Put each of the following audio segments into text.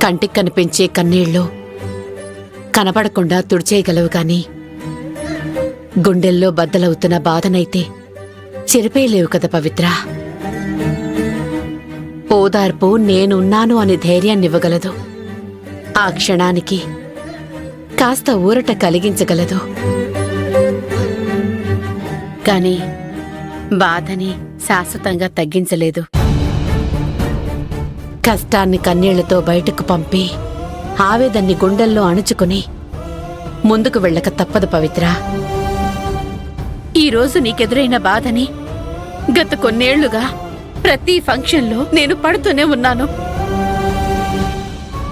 కంటికి కనిపించే కన్నీళ్లు కనబడకుండా తుడిచేయగలవు గాని గుండెల్లో బద్దలవుతున్న బాధనైతే చెరిపేయలేవు కదా పవిత్ర. ఓదార్పు నేనున్నాను అని ధైర్యాన్నివ్వగలదు. ఆ క్షణానికి కాస్త ఊరట కలిగించగలదు. కాని బాధని శాశ్వతంగా తగ్గించలేదు. కష్టాన్ని కన్నీళ్లతో బయటకు పంపి ఆవేదాన్ని గుండెల్లో అణుచుకుని ముందుకు వెళ్ళక తప్పదు పవిత్ర. ఈరోజు నీకెదురైన బాధని గత కొన్నేళ్లుగా ప్రతి ఫంక్షన్లో నేను పడుతూనే ఉన్నాను.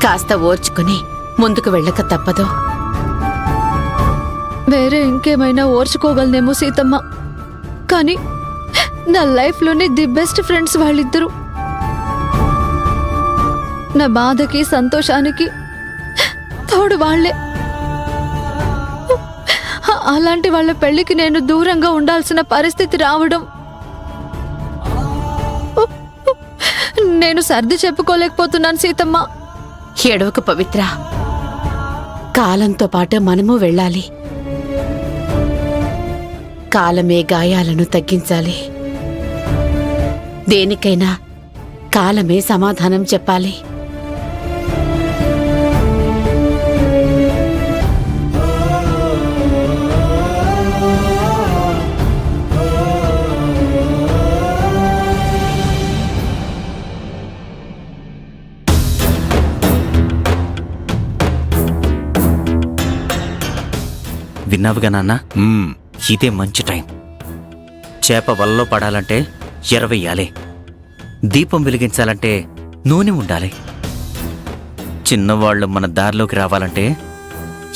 కాస్త ఓర్చుకుని ముందుకు వెళ్ళక తప్పదు. వేరే ఇంకేమైనా ఓర్చుకోగలనేమో సీతమ్మ, కానీ నా లైఫ్లోనే ది బెస్ట్ ఫ్రెండ్స్ వాళ్ళిద్దరూ. నా బాధకి సంతోషానికి తోడు వాళ్లే. అలాంటి వాళ్ళ పెళ్లికి నేను దూరంగా ఉండాల్సిన పరిస్థితి రావడం నేను సర్ది చెప్పుకోలేకపోతున్నాను సీతమ్మ. ఏడవకు పవిత్ర, కాలంతో పాటు మనము వెళ్ళాలి. కాలమే గాయాలను తగ్గించాలి. దేనికైనా కాలమే సమాధానం చెప్పాలి. విన్నావుగా నాన్న, ఇదే మంచి టైం. చేప వలలో పడాలంటే ఎరవెయ్యాలి, దీపం వెలిగించాలంటే నూనె ఉండాలి. చిన్నవాళ్లు మన దారిలోకి రావాలంటే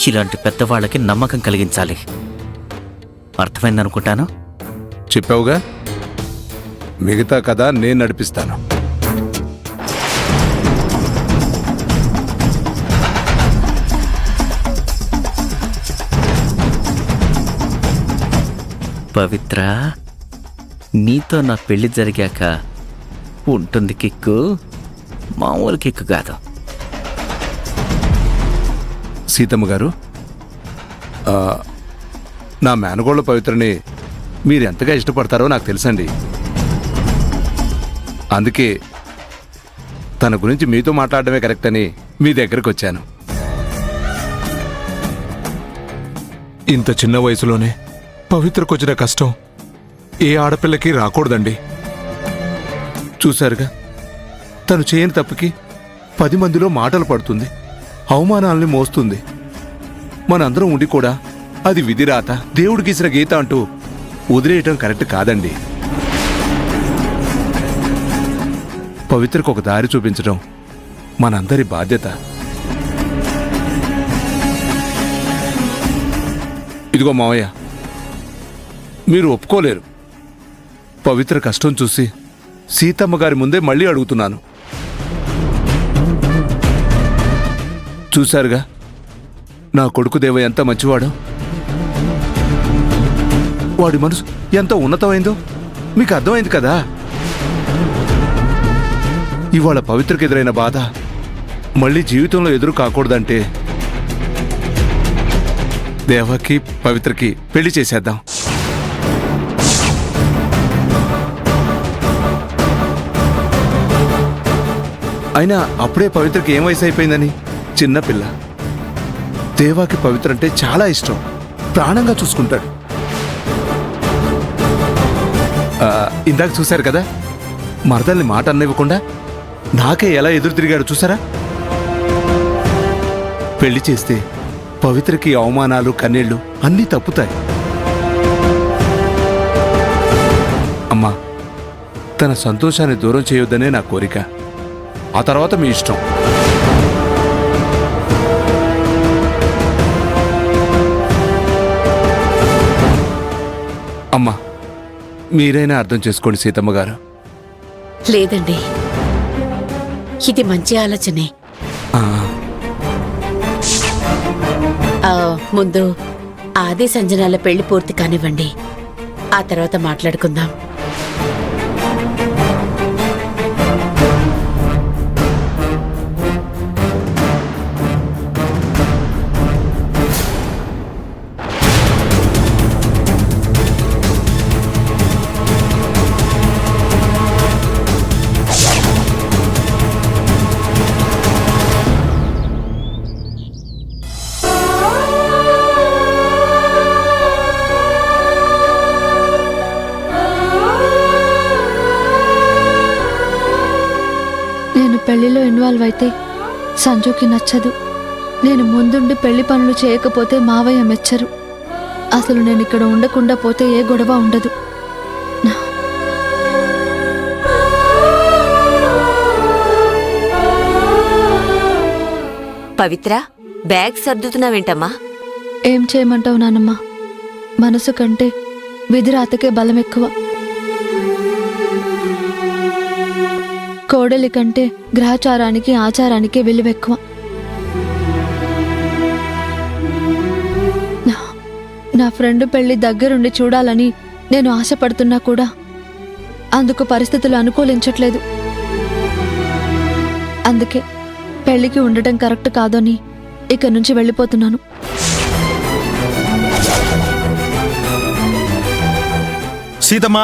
ఇలాంటి పెద్దవాళ్ళకి నమ్మకం కలిగించాలి. అర్థమైందనుకుంటాను. చెప్పావుగా, మిగతా కథ నేను నడిపిస్తాను. పవిత్ర, నీతో నా పెళ్లి జరిగాక ఉంటుంది కిక్కు, మామూలు కిక్కు కాదు. సీతమ్మ గారు, నా మేనగోళ్ళ పవిత్రని మీరు ఎంతగా ఇష్టపడతారో నాకు తెలుసండి. అందుకే తన గురించి మీతో మాట్లాడడమే కరెక్ట్ అని మీ దగ్గరకు వచ్చాను. ఇంత చిన్న వయసులోనే పవిత్రకొచ్చిన కష్టం ఏ ఆడపిల్లకి రాకూడదండి. చూశారుగా, తను చేయని తప్పుకి 10 మందిలో మాటలు పడుతుంది, అవమానాల్ని మోస్తుంది. మనందరం ఉండి కూడా అది విధిరాత, దేవుడు గీసిన గీత అంటూ వదిలేయటం కరెక్ట్ కాదండి. పవిత్రకు ఒక దారి చూపించడం మనందరి బాధ్యత. ఇదిగో మావయ్య, మీరు ఒప్పుకోలేరు. పవిత్ర కష్టం చూసి సీతమ్మ గారి ముందే మళ్ళీ అడుగుతున్నాను. చూశారుగా నా కొడుకు దేవ ఎంత మంచివాడో, వాడి మనసు ఎంత ఉన్నతమైందో మీకు అర్థమైంది కదా. ఇవాళ పవిత్రకు ఎదురైన బాధ మళ్ళీ జీవితంలో ఎదురు కాకూడదంటే దేవకి పవిత్రకి పెళ్లి చేసేద్దాం. అయినా అప్పుడే పవిత్రకి ఏం వయసు అయిపోయిందని? చిన్నపిల్ల. దేవాకి పవిత్ర అంటే చాలా ఇష్టం, ప్రాణంగా చూసుకుంటాడు. ఇందాక చూశారు కదా, మరదల్ని మాట అన్నివ్వకుండా నాకే ఎలా ఎదురు తిరిగాడు చూసారా? పెళ్లి చేస్తే పవిత్రకి అవమానాలు కన్నీళ్లు అన్నీ తప్పుతాయి. అమ్మా, తన సంతోషాన్ని దూరం చేయొద్దనే నా కోరిక. ఆ తర్వాత మీ ఇష్టం. అమ్మా, మీరైనా అర్థం చేసుకోండి సీతమ్మ గారు. లేదండి, ఇది మంచి ఆలోచనే. ముందు ఆది సంజనాల పెళ్లి పూర్తి కానివ్వండి, ఆ తర్వాత మాట్లాడుకుందాం. నేను పెళ్లిలో ఇన్వాల్వ్ అయితే సంజుకి నచ్చదు. నేను ముందుండి పెళ్లి పనులు చేయకపోతే మావయ్య మెచ్చరు. అసలు నేను ఇక్కడ ఉండకుండా పోతే ఏ గొడవ ఉండదు. పవిత్ర, బ్యాగ్ సర్దుతున్నావేంటమ్మా? ఏం చేయమంటావు నానమ్మ? మనసు కంటే విధిరాతకే బలం ఎక్కువ. కోడలి కంటే గ్రహచారానికి ఆచారానికి విలువెక్కువ. నా ఫ్రెండ్ పెళ్లి దగ్గరుండి చూడాలని నేను ఆశపడుతున్నా కూడా అందుకు పరిస్థితులు అనుకూలించట్లేదు. అందుకే పెళ్లికి ఉండటం కరెక్ట్ కాదని ఇక నుంచి వెళ్ళిపోతున్నాను. సీతమ్మా,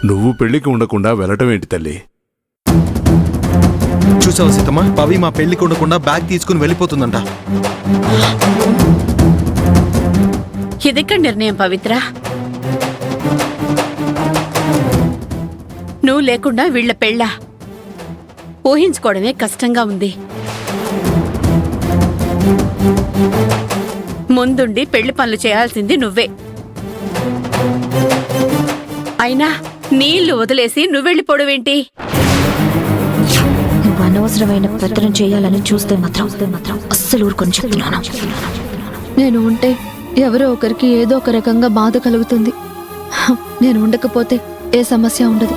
నువ్వు పెళ్లికి ఉండకుండా వెళ్ళటం ఏంటి తల్లి? చూసావా సీతమ్మా, పవి మా పెళ్లికి ఉండకుండా బ్యాగ్ తీసుకుని వెళ్ళిపోతుందంట. ఇదెక్కడ నిర్ణయం పవిత్ర? నువ్వు లేకుండా వీళ్ల పెళ్ళ ఊహించుకోవడమే కష్టంగా ఉంది. ముందుండి పెళ్లి పనులు చేయాల్సింది నువ్వే. అయినా నీళ్లు వదిలేసి నువ్వెళ్ళిపోవడమేంటి? నువ్వు అనవసరమైన పెత్తనం చేయాలని చూస్తే మాత్రం అస్సలు ఊరుకొని చెప్తున్నాను. నేను ఉంటే ఎవరో ఒకరికి ఏదో ఒక రకంగా బాధ కలుగుతుంది. నేను ఉండకపోతే ఏ సమస్య ఉండదు.